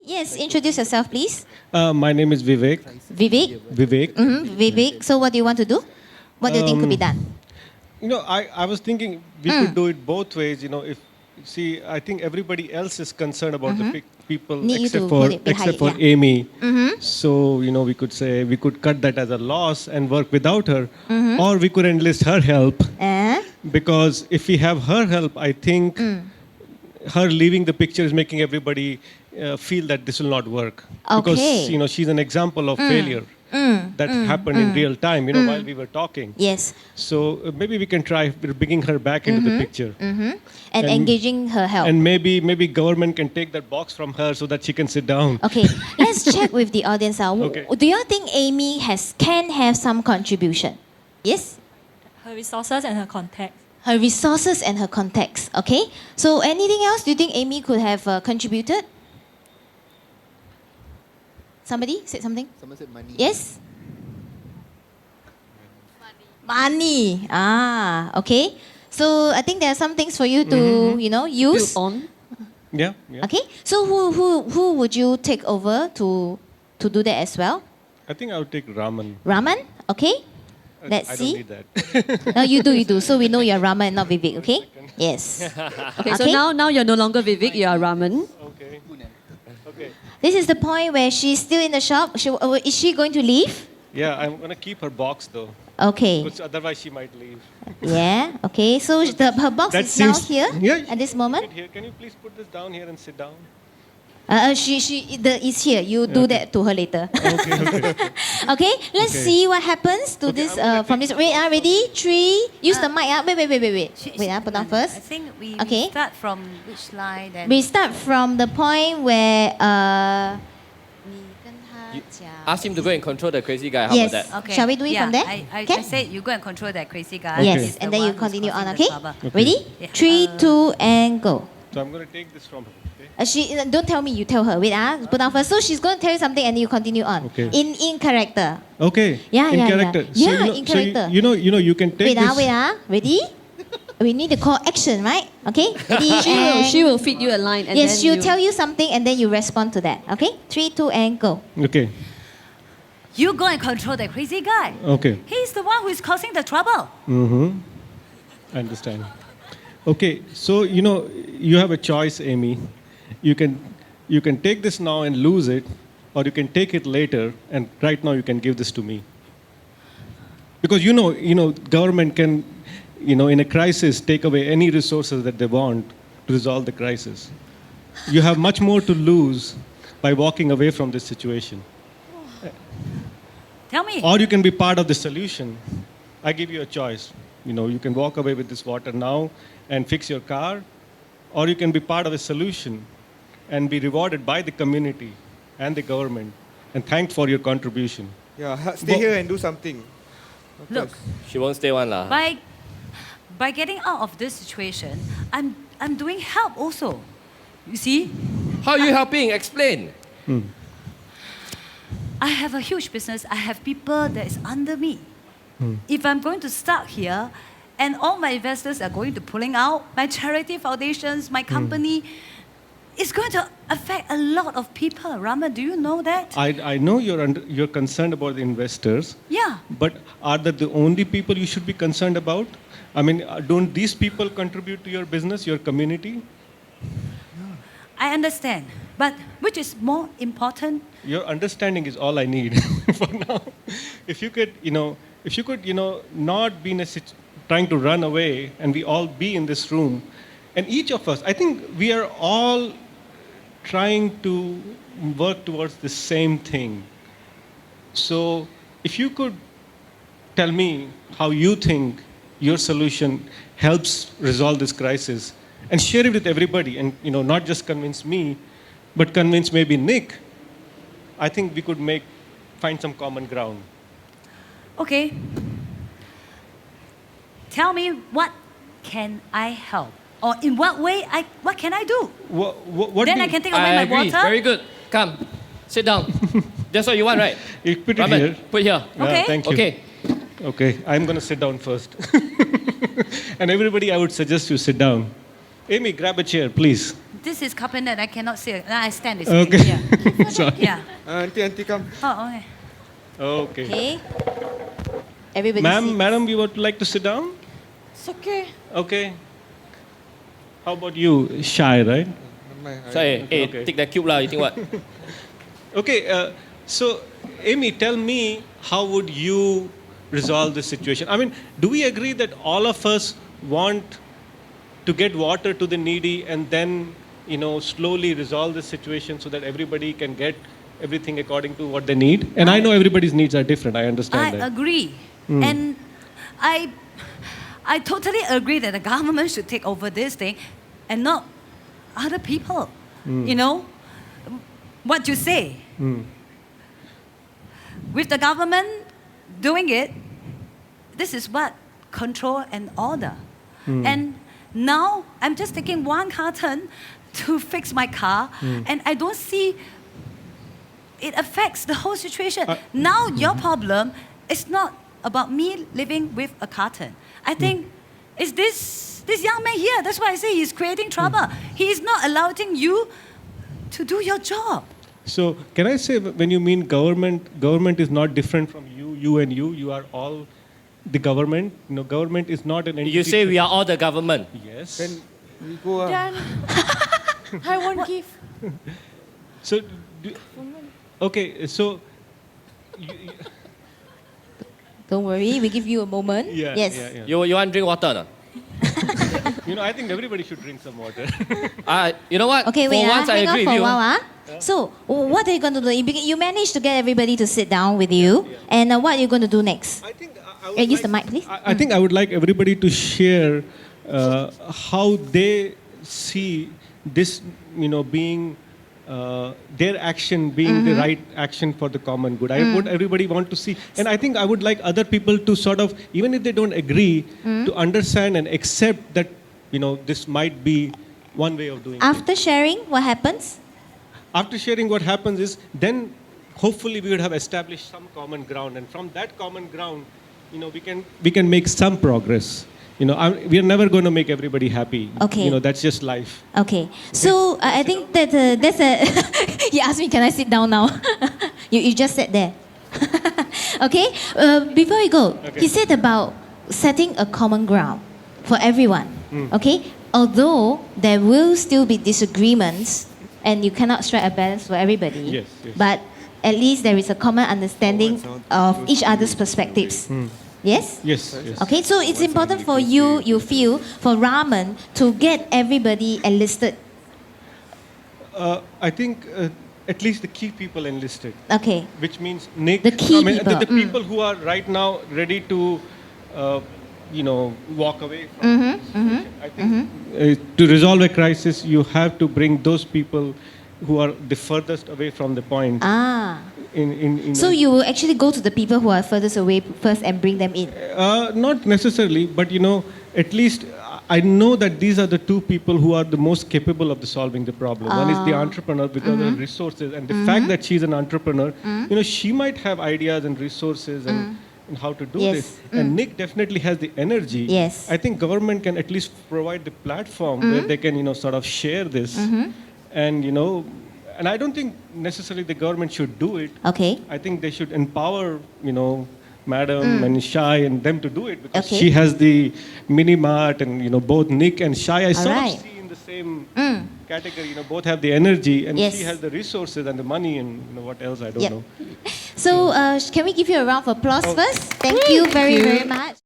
Yes, introduce yourself, please. My name is Vivek. Vivek. Vivek. Vivek. So, what do you want to do? What do you think could be done? I was thinking we could do it both ways. I think everybody else is concerned about the people Need you except to for put it behind except for it, yeah. Amy. So we could say we could cut that as a loss and work without her, or we could enlist her help. Because if we have her help, I think her leaving the picture is making everybody feel that this will not work. Okay. Because she's an example of failure that happened in real time. While we were talking. Yes. So maybe we can try bringing her back into the picture. And engaging her help. And maybe government can take that box from her so that she can sit down. Okay, let's check with the audience. Okay. Do you think Amy can have some contribution? Yes? Her resources and her contacts. Her resources and her contacts. Okay? So anything else do you think Amy could have contributed? Somebody said something? Someone said money. Yes? Money. Okay. So I think there are some things for you to, use. Build on. Yeah. Okay. So who would you take over to do that as well? I think I would take Raman. Raman? Okay. Let's I see. don't need that. No, you do. So we know you're Raman and not Vivek, okay? Yes. Okay, so now you're no longer Vivek, you are Raman. Okay. Okay. This is the point where she's still in the shop. Is she going to leave? Yeah, I'm gonna keep her box though, Okay. because otherwise she might leave. Yeah. Okay. So her box That is now seems- here Yeah. at this moment. Sit here. Can you please put this down here and sit down? Is here. You do that to her later. Okay. Okay. Let's Okay. see what happens to Okay, this I'm gonna from this. Wait. Ready? 3. Use the mic. Wait. Wait. Put down I first. think we Okay. start from which line then? We start from the point where 你跟他讲 Ask him to go and control the crazy guy. How Yes. about that? Okay. Shall we do it yeah, from there? I Can? said you go and control that crazy guy. Yes, He's the and then you one who's continue on, causing the okay? trouble. Ready? Yeah, 3, 2, and go. So I'm gonna take this from her. Okay. She don't tell me, you tell her. Wait, put down first. So she's going to tell you something, and then you continue on. Okay. In character. Okay. Yeah, in yeah, character. yeah. Yeah, in character. You can take this. Wait. Ready? We need to call action, right? Okay. Ready? She will feed you a line and Yes, then she'll you... tell you something, and then you respond to that. Okay. 3, 2, and go. Okay. You go and control that crazy guy. Okay. He's the one who is causing the trouble. I understand. Okay. So you have a choice, Amy. You can take this now and lose it, or you can take it later, and right now you can give this to me. Because government can, in a crisis, take away any resources that they want to resolve the crisis. You have much more to lose by walking away from this situation. Tell me. Or you can be part of the solution. I give you a choice. You can walk away with this water now and fix your car, or you can be part of a solution and be rewarded by the community and the government and thanked for your contribution. Yeah, stay here and do something. Of Look, course. She won't stay one lah. by getting out of this situation, I'm doing help also. You see? How are you helping? Explain. I have a huge business. I have people that is under me. If I'm going to start here, and all my investors are going to pulling out, my charity foundations, my company, it's going to affect a lot of people. Rama, do you know that? I know you're concerned about the investors, Yeah. but are they the only people you should be concerned about? I mean, don't these people contribute to your business, your community? I understand. But which is more important? Your understanding is all I need for now. If you could, not be in trying to run away, and we all be in this room, and each of us, I think we are all trying to work towards the same thing. So if you could tell me how you think your solution helps resolve this crisis, and share it with everybody, and not just convince me, but convince maybe Nick, I think we could find some common ground. Okay. Tell me, what can I help? Or in what way, what can I do? What Then do I you- can take away I my agree. water? Very good. Come, sit down. That's what you want, right? You put it Raman, here. put here. Yeah, Okay. thank you. Okay. Okay, I'm going to sit down first. And everybody, I would suggest you sit down. Amy, grab a chair, please. This is cabinet. I cannot sit. I stand. It's Okay. Yeah. Sorry. Yeah. Auntie, come. Oh, okay. Okay. Okay. Everybody Ma'am, sit. madam, you would like to sit down? It's okay. Okay. How about you? Shy, right? So, hey, Okay. take that cube lah. You think what? Okay, so Amy, tell me, how would you resolve this situation? I mean, do we agree that all of us want to get water to the needy and then, slowly resolve the situation so that everybody can get everything according to what they need? And I know everybody's needs are different. I understand I that. agree. And I totally agree that the government should take over this thing and not other people. You know? What you say. With the government doing it, this is what control and order. And now I'm just taking one carton to fix my car, and I don't see it affects the whole situation. Now your problem is not about me living with a carton. I think it's this young man here. That's why I say he's creating trouble. He is not allowing you to do your job. So can I say, when you mean government is not different from you and you are all the government. Government is not an entity. You say we are all the government. Yes. Then we go. Then I won't give. So, okay, so, Don't worry, we give you a moment. yeah, Yes. yeah. You want drink water or not? I think everybody should drink some water. You know what? Okay, wait, For once, I hang on agree for with a you. while. So, what are you going to do? You managed to get everybody to sit down with you. And what are you going to do next? I think I Use the mic, please. I think I would like everybody to share how they see this, being their action being the right action for the common good. I would everybody want to see, and I think I would like other people to sort of, even if they don't agree, to understand and accept that this might be one way of doing it. After sharing, what happens? After sharing, what happens is then hopefully we would have established some common ground, and from that common ground, we can make some progress. We are never going to make everybody happy. Okay. That's just life. Okay. So, I think that that's a... You asked me, can I sit down now? you just sat there. Okay. Before we go, Okay. he said about setting a common ground for everyone. Okay. Although there will still be disagreements, and you cannot strike a balance for everybody. Yes, yes. But at least there is a common understanding of each other's perspectives. Yes? Yes, yes. Okay, so it's important for you feel, for Raman to get everybody enlisted. I think at least the key people enlisted, Okay. which means Nick. The key people, The people who are right now ready to, walk away from the situation. I think to resolve a crisis, you have to bring those people who are the furthest away from the point. Ah. In So you will actually go to the people who are furthest away first and bring them in. Not necessarily, but at least I know that these are the two people who are the most capable of solving the problem. One is the entrepreneur because of resources, and the fact that she's an entrepreneur, she might have ideas and resources and how to do Yes. this. And Nick definitely has the energy. Yes. I think government can at least provide the platform where they can, sort of share this, and and I don't think necessarily the government should do it. Okay. I think they should empower, Madam and Shai and them to do it, because Okay. she has the mini mart, and both Nick and Shai I sort right. of see in the same category. Both have the energy, and Yes. she has the resources and the money, and what else I don't Yep. know. So can we give you a round of applause first? Thank you very, very much.